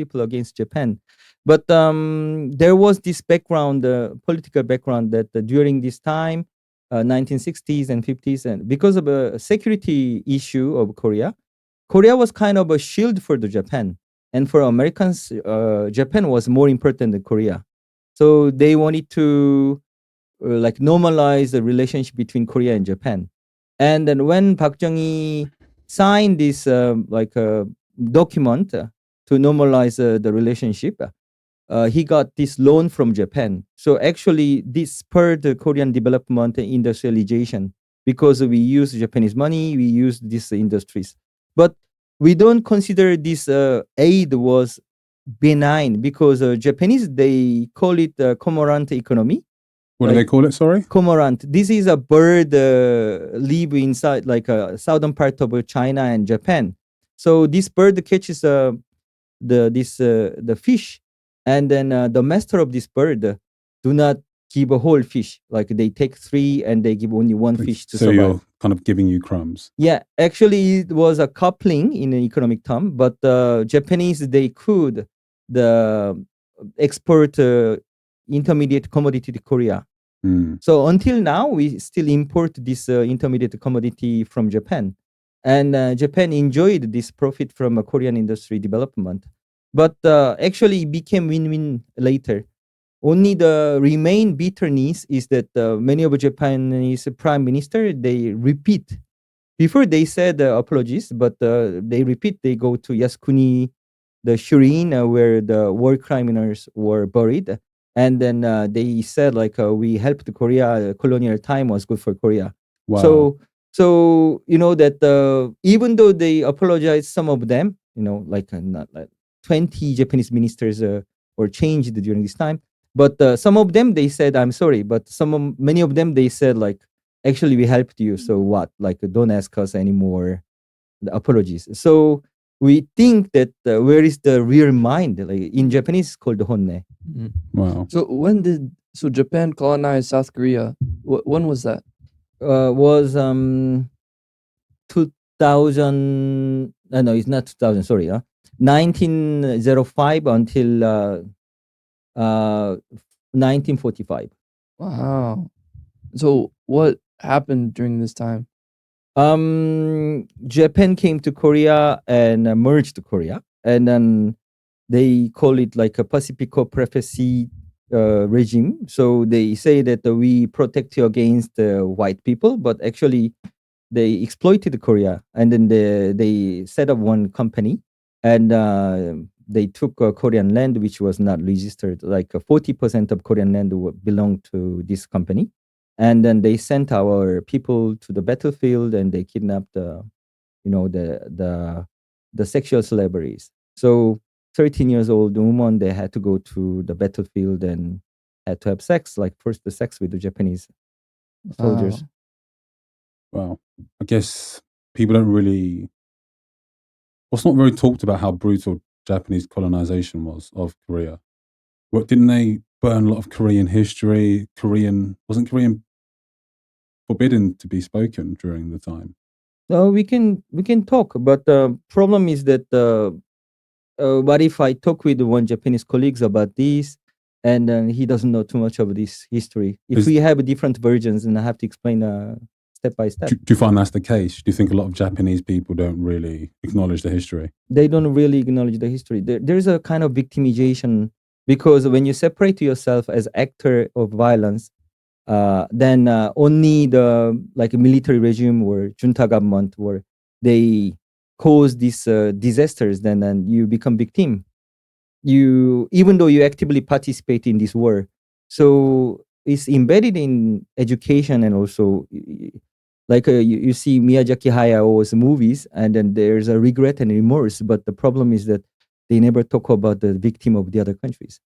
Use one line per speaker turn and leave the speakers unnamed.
people against Japan. But there was this background, political background, that during this time, 1960s and 50s, and because of a security issue of Korea, Korea was kind of a shield for the Japan. And for Americans, Japan was more important than Korea. So they wanted to like normalize the relationship between Korea and Japan. And then when Park Chung-hee signed this document to normalize the relationship, he got this loan from Japan. So actually, this spurred the Korean development and industrialization because we use Japanese money, we use these industries. But we don't consider this aid was benign because Japanese, they call it cormorant economy.
What do they call it? Sorry,
cormorant. This is a bird live inside like a southern part of China and Japan. So this bird catches the fish, and then the master of this bird do not give a whole fish. Like they take 3 and they give only 1 fish to
so
survive.
you're kind of giving you crumbs.
Yeah, actually, it was a coupling in an economic term, but Japanese, they could export intermediate commodity to Korea. So until now, we still import this intermediate commodity from Japan. And Japan enjoyed this profit from Korean industry development. But actually, it became win-win later. Only the remain bitterness is that many of Japanese prime minister, they repeat. Before they said apologies, but they repeat, they go to Yasukuni, the Shurin, where the war criminals were buried. And then they said like we helped Korea. Colonial time was good for Korea.
Wow.
So you know that even though they apologized, some of them, like not like 20 Japanese ministers were changed during this time. But some of them, they said I'm sorry. But many of them, they said like actually we helped you. So what? Like don't ask us anymore the apologies. So we think that where is the real mind? Like in Japanese, it's called honne.
Wow.
So Japan colonized South Korea? When was that?
Was 2000. No, it's not 2000. Sorry, 1905 until 1945.
Wow. So what happened during this time?
Japan came to Korea and merged Korea, and then they call it like a Pacifico Prophecy regime. So they say that we protect you against white people, but actually they exploited Korea, and then they set up one company, and they took Korean land which was not registered. Like 40% of Korean land belonged to this company. And then they sent our people to the battlefield, and they kidnapped the sexual slaveries. So 13 years old woman, they had to go to the battlefield and had to have sex, like first the sex with the Japanese soldiers.
Wow. I guess people don't really. It's not very talked about how brutal Japanese colonization was of Korea. What, didn't they burn a lot of Korean history? Wasn't Korean forbidden to be spoken during the time?
No, we can talk, but the problem is that what if I talk with one Japanese colleagues about this, and then he doesn't know too much of this history? If we have different versions, and I have to explain step by step.
Do you find that's the case? Do you think a lot of Japanese people don't really acknowledge the history?
They don't really acknowledge the history. There's a kind of victimization, because when you separate yourself as actor of violence, then only the like military regime or junta government, where they cause these disasters, then you become victim. Even though you actively participate in this war, so it's embedded in education, and also like you see Miyazaki Hayao's movies, and then there's a regret and remorse. But the problem is that they never talk about the victim of the other countries.